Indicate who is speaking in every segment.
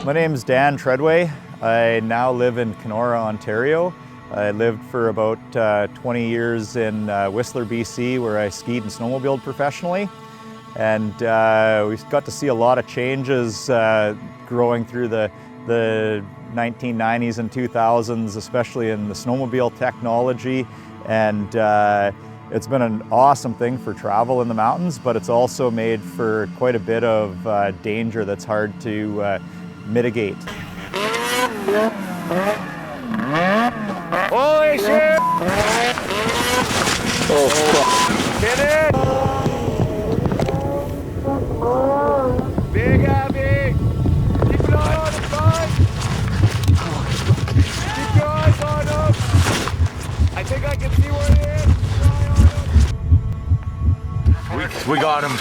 Speaker 1: My name is Dan Treadway. I now live in Kenora, Ontario. I lived for about 20 years in Whistler, BC, where I skied and snowmobiled professionally. And we got to see a lot of changes growing through the 1990s and 2000s, especially in the snowmobile technology. And it's been an awesome thing for travel in the mountains, but it's also made for quite a bit of danger that's hard to mitigate.
Speaker 2: Holy shit! Oh, hit it! Big Abby! Keep an eye on him, guys! Keep your eyes on him! I think I can see where he is! Keep your eye on him! We got him.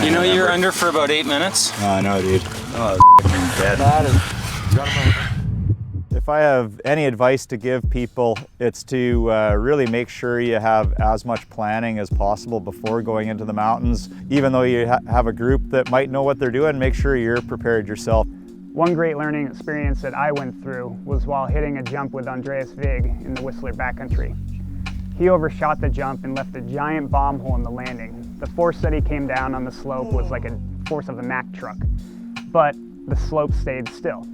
Speaker 3: You know you're under for about 8 minutes?
Speaker 1: I know, dude.
Speaker 3: Oh, dead.
Speaker 2: Got him out.
Speaker 1: If I have any advice to give people, it's to really make sure you have as much planning as possible before going into the mountains. Even though you have a group that might know what they're doing, make sure you're prepared yourself.
Speaker 4: One great learning experience that I went through was while hitting a jump with Andreas Vig in the Whistler backcountry. He overshot the jump and left a giant bomb hole in the landing. The force that he came down on the slope was like a force of a Mack truck, but the slope stayed still.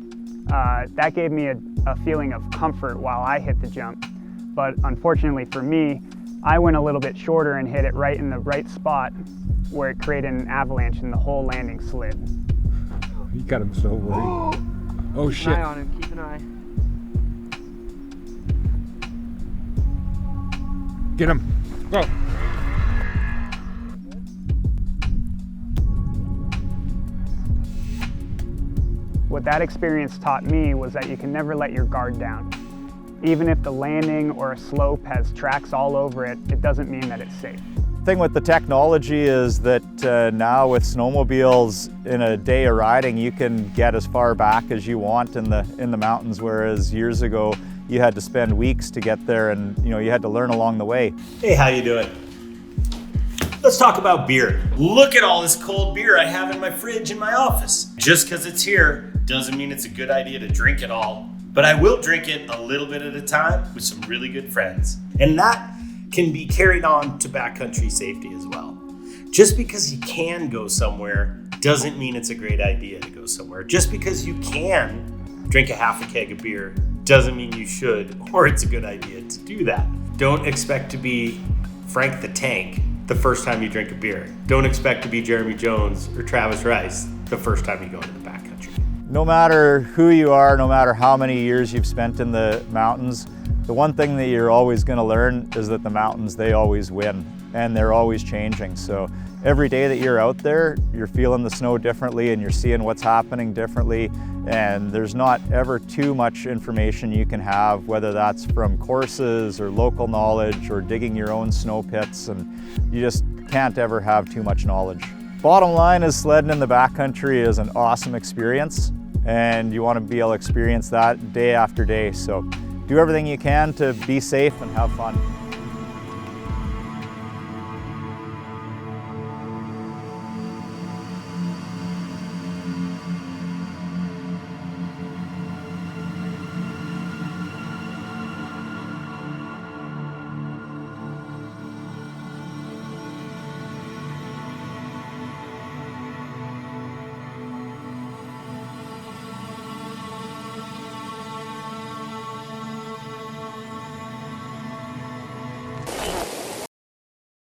Speaker 4: That gave me a feeling of comfort while I hit the jump, but unfortunately for me, I went a little bit shorter and hit it right in the right spot where it created an avalanche and the whole landing slid.
Speaker 2: You got him so worried. Oh shit.
Speaker 5: Keep an eye on him, keep an eye.
Speaker 2: Get him. Go.
Speaker 4: What that experience taught me was that you can never let your guard down. Even if the landing or a slope has tracks all over it, it doesn't mean that it's safe.
Speaker 1: The thing with the technology is that now with snowmobiles, in a day of riding, you can get as far back as you want in the mountains, whereas years ago you had to spend weeks to get there, and you had to learn along the way.
Speaker 6: Hey, how you doing? Let's talk about beer. Look at all this cold beer I have in my fridge in my office. Just because it's here doesn't mean it's a good idea to drink it all, but I will drink it a little bit at a time with some really good friends. And that can be carried on to backcountry safety as well. Just because you can go somewhere doesn't mean it's a great idea to go somewhere. Just because you can drink a half a keg of beer doesn't mean you should, or it's a good idea to do that. Don't expect to be Frank the Tank the first time you drink a beer. Don't expect to be Jeremy Jones or Travis Rice the first time you go into the backcountry.
Speaker 1: No matter who you are, no matter how many years you've spent in the mountains, the one thing that you're always going to learn is that the mountains, they always win, and they're always changing. So every day that you're out there, you're feeling the snow differently and you're seeing what's happening differently, and there's not ever too much information you can have, whether that's from courses or local knowledge or digging your own snow pits, and you just can't ever have too much knowledge. Bottom line is, sledding in the backcountry is an awesome experience, and you want to be able to experience that day after day. So do everything you can to be safe and have fun.